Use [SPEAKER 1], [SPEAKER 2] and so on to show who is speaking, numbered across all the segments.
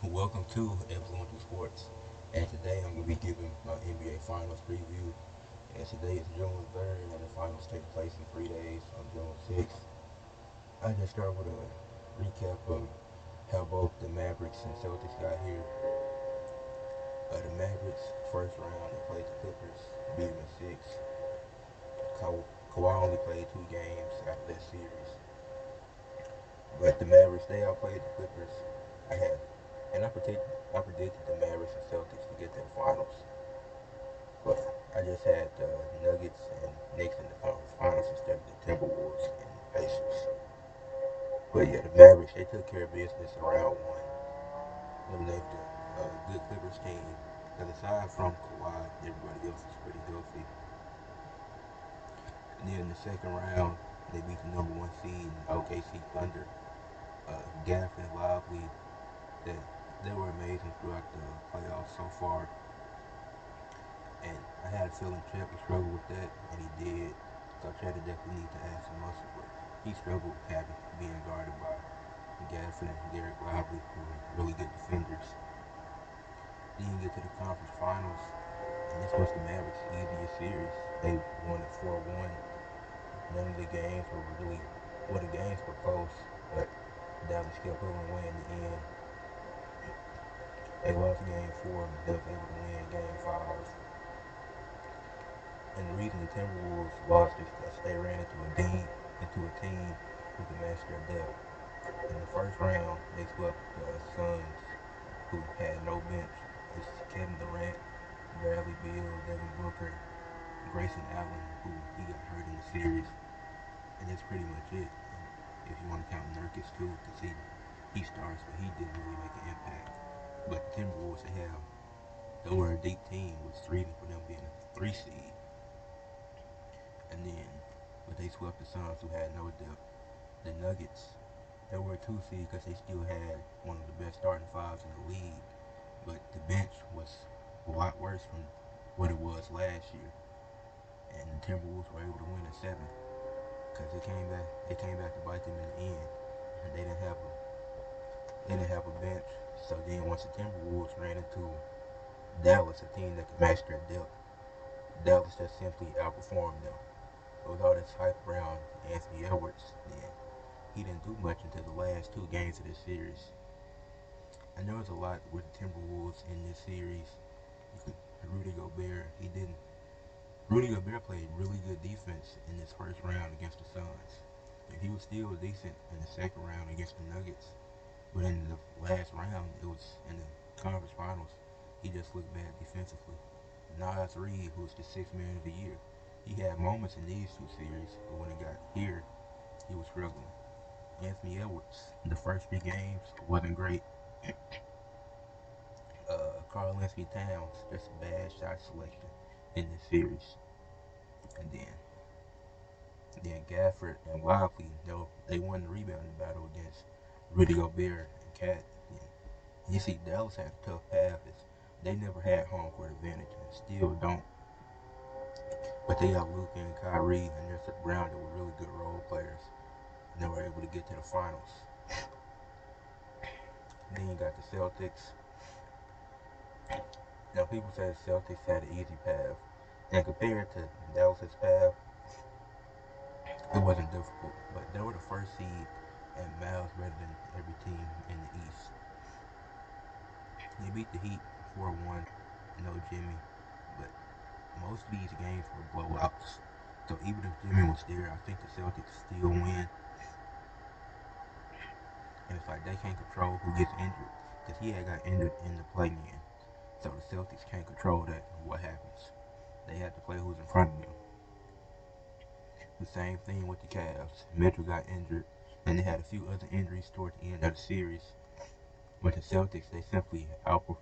[SPEAKER 1] Welcome to Influential Sports, and today I'm going to be giving my NBA Finals preview. And today is June 3rd, and the finals take place in 3 days on June 6th. I just start with a recap of how both the Mavericks and Celtics got here. The Mavericks, first round, they played the Clippers, beat them in 6. Kawhi only played 2 games after that series. But the Mavericks, they outplayed the Clippers. I had, and I predicted the Mavericks and Celtics to get to the finals. But I just had the Nuggets and Knicks in the finals instead of the Timberwolves and Pacers. But yeah, the Mavericks, they took care of business in round one. Eliminated a good Clippers team. Because aside from Kawhi, everybody else is pretty healthy. And then in the second round, they beat the number one seed, OKC Thunder. Gafford and Lively, they were amazing throughout the playoffs so far. And I had a feeling Chet would struggle with that, and he did. So Chet definitely need to add some muscle, but he struggled with being guarded by Gafford and Derek Lively, who were really good defenders. Then you get to the conference finals, and this was the Mavericks' easiest series. They won it 4-1. None of the games were really, well, the games were close, but Dallas kept pulling away in the end. They lost game 4, and they was able to win game 5. And the reason the Timberwolves lost is because they ran into a team who could match their depth. In the first round, they swept the Suns, who had no bench. It's Kevin Durant, Bradley Beal, Devin Booker, Grayson Allen, who he got hurt in the series, and that's pretty much it. If you want to count Nurkic too, because he starts, but he didn't really make an impact. But the Timberwolves, they were a deep team, which is the reason for them being a 3 seed. And then, but they swept the Suns, who had no depth. The Nuggets, they were a 2 seed because they still had one of the best starting fives in the league, but the bench was a lot worse from what it was last year. And the Timberwolves were able to win in 7 because they came back to bite them in the end. And they didn't have a bench. So then once the Timberwolves ran into Dallas, a team that could match their depth, Dallas just simply outperformed them. With all this hype around Anthony Edwards, then he didn't do much until the last 2 games of this series. I know there's a lot with the Timberwolves in this series. Rudy Gobert, he didn't. Rudy Gobert played really good defense in this first round against the Suns, and he was still decent in the second round against the Nuggets. But in the last round, it was in the conference finals, he just looked bad defensively. Naz Reid, who was the sixth man of the year, he had moments in these 2 series, but when it got here, he was struggling. Anthony Edwards, the first 3 games wasn't great. Karl-Anthony Towns, just a bad shot selection in this series. And then Gafford and Lively, they won the rebounding battle against Rudy Gobert and Cat. And you see, Dallas had a tough path. They never had home court advantage and still don't. But they got Luka and Kyrie and they're surrounded with really good role players. And they were able to get to the finals. Then you got the Celtics. Now people say the Celtics had an easy path. And compared to Dallas's path, it wasn't difficult. But they were the first seed and miles better than every team in the East. They beat the Heat 4-1. No Jimmy. But most of these games were blowouts. So even if Jimmy was there, I think the Celtics still win. And it's like they can't control who gets injured. Because he had got injured in the play-in. So the Celtics can't control that, what happens. They have to play who's in front of them. The same thing with the Cavs. Mitchell got injured, and they had a few other injuries toward the end of the series. But the Celtics, they simply outplayed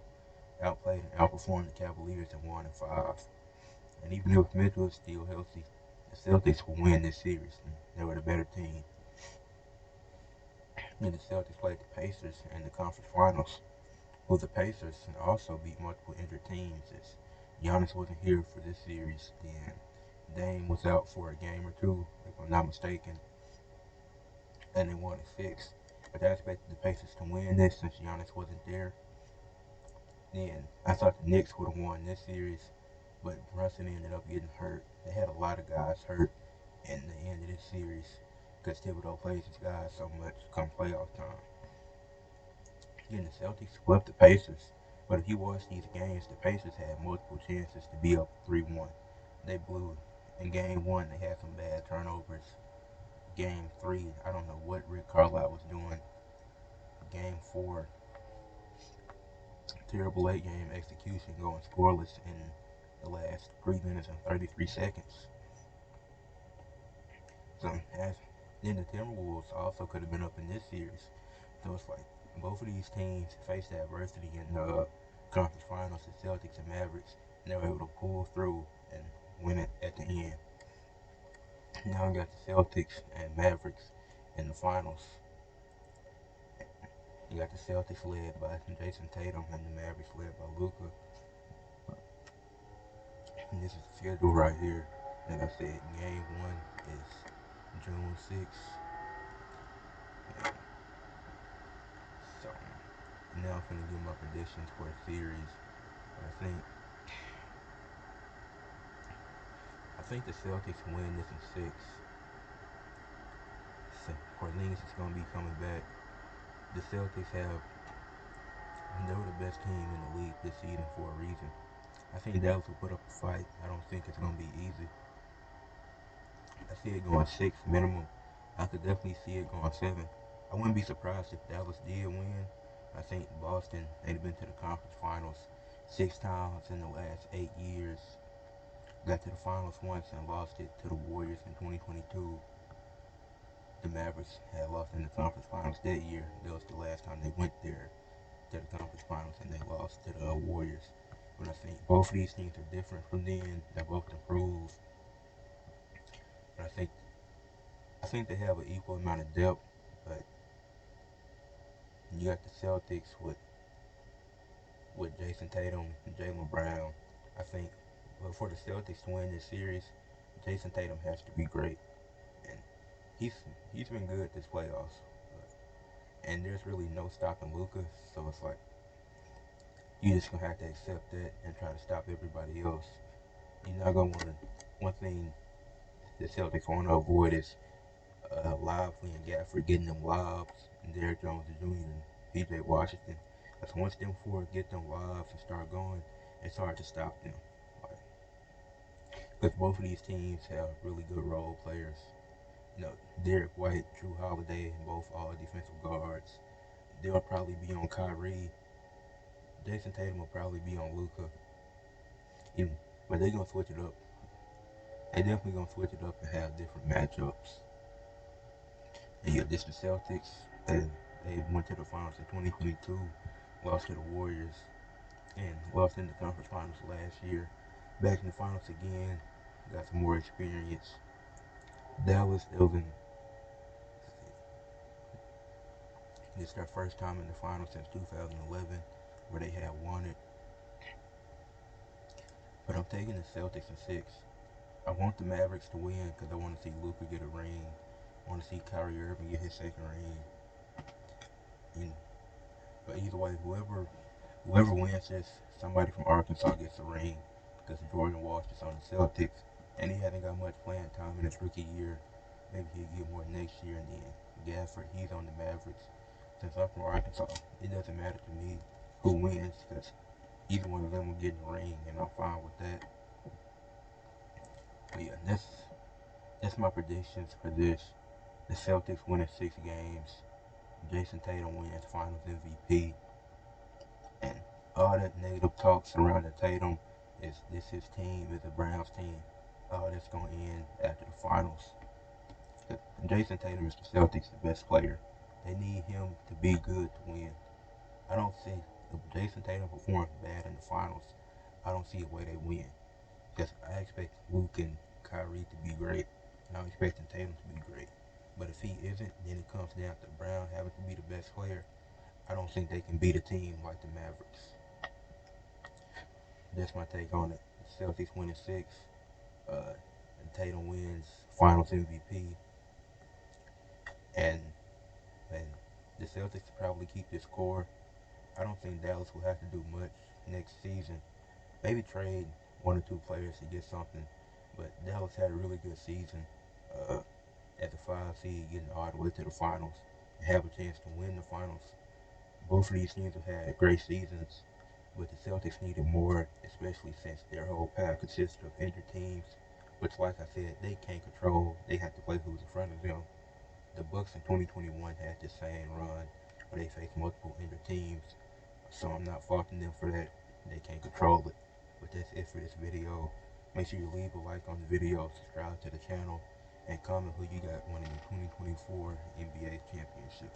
[SPEAKER 1] and outperformed the Cavaliers in 1-5. And even if Mitchell is still healthy, the Celtics will win this series. They were the better team. And the Celtics played the Pacers in the conference finals. Well, the Pacers also beat multiple injured teams. As Giannis wasn't here for this series, then Dame was out for a game or two, if I'm not mistaken, and they won at 6. But I expected the Pacers to win this since Giannis wasn't there. Then I thought the Knicks would have won this series, but Brunson ended up getting hurt. They had a lot of guys hurt in the end of this series because Thibodeau plays his guys so much come playoff time. Then the Celtics swept the Pacers, but if you watch these games, the Pacers had multiple chances to be up 3-1. They blew it. In game one, they had some bad turnovers. Game three, I don't know what Rick Carlisle was doing. Game four, terrible late game execution going scoreless in the last 3 minutes and 33 seconds. So then the Timberwolves also could have been up in this series. So it's like both of these teams faced adversity in the conference finals, the Celtics and Mavericks, and they were able to pull through and win it at the end. Now we got the Celtics and Mavericks in the finals. You got the Celtics led by Jason Tatum and the Mavericks led by Luka. And this is the schedule right here. Like I said, game one is June 6th. And so now I'm gonna give my predictions for the series. I think the Celtics win this in six. So Porzingis is gonna be coming back. The Celtics they were the best team in the league this season for a reason. I think Dallas will put up a fight. I don't think it's gonna be easy. I see it going six minimum. I could definitely see it going seven. I wouldn't be surprised if Dallas did win. I think Boston, they've been to the conference finals 6 times in the last 8 years. Got to the finals once and lost it to the Warriors in 2022. The Mavericks had lost in the conference finals that year. That was the last time they went there to the conference finals, and they lost to the Warriors. But I think both of these teams are different from then. They're both improved. But I think they have an equal amount of depth. But you got the Celtics with Jason Tatum and Jaylen Brown. I think for the Celtics to win this series, Jason Tatum has to be great, and he's he's been good this playoffs. And there's really no stopping Luka, so it's like you just gonna have to accept that and try to stop everybody else. You're not gonna want to. One thing the Celtics want to avoid is Lively and Gafford getting them lobs, and Derrick Jones Jr. and P.J. Washington. Because once them four get them lobs and start going, it's hard to stop them. Because both of these teams have really good role players. Derek White, Drew Holiday, both all defensive guards. They'll probably be on Kyrie. Jason Tatum will probably be on Luka. But they're gonna switch it up. They definitely gonna switch it up and have different matchups. And yeah, this the Celtics. They went to the finals in 2022, lost to the Warriors, and lost in the conference finals last year. Back in the finals again, got some more experience. Dallas, this is their first time in the finals since 2011, where they had won it. But I'm taking the Celtics in six. I want the Mavericks to win because I want to see Luka get a ring. I want to see Kyrie Irving get his second ring. And, but either way, whoever wins this, somebody from Arkansas gets a ring because Jordan Walsh is on the Celtics and he hasn't got much playing time in his rookie year. Maybe he'll get more next year. And then Gafford, he's on the Mavericks. Since I'm from Arkansas, it doesn't matter to me who wins because either one of them will get a ring, and I'm fine with that. But yeah, that's my predictions for this. The Celtics winning 6 games. Jason Tatum wins Finals MVP, and all that negative talk surrounding Tatum is this his team is the Browns team. All that's gonna end after the finals. Jason Tatum is the Celtics' the best player. They need him to be good to win. I don't see if Jason Tatum performs bad in the finals. I don't see a way they win. Because I expect Luke and Kyrie to be great, and I'm expecting Tatum to be great. But if he isn't, then it comes down to Brown having to be the best player. I don't think they can beat a team like the Mavericks. That's my take on it. The Celtics winning six, and Tatum wins Finals MVP, and and the Celtics probably keep this core. I don't think Dallas will have to do much. next season. Maybe trade one or two players to get something. But Dallas had a really good season uh, at the 5 seed, getting all the way to the finals, and have a chance to win the finals. Both of these teams have had great seasons, but the Celtics needed more, especially since their whole path consists of injured teams, which, like I said, they can't control. They have to play who's in front of them. The Bucks in 2021 had the same run where they faced multiple injured teams, so I'm not faulting them for that. They can't control it. But that's it for this video. Make sure you leave a like on the video, subscribe to the channel, and comment who you got winning the 2024 NBA championship.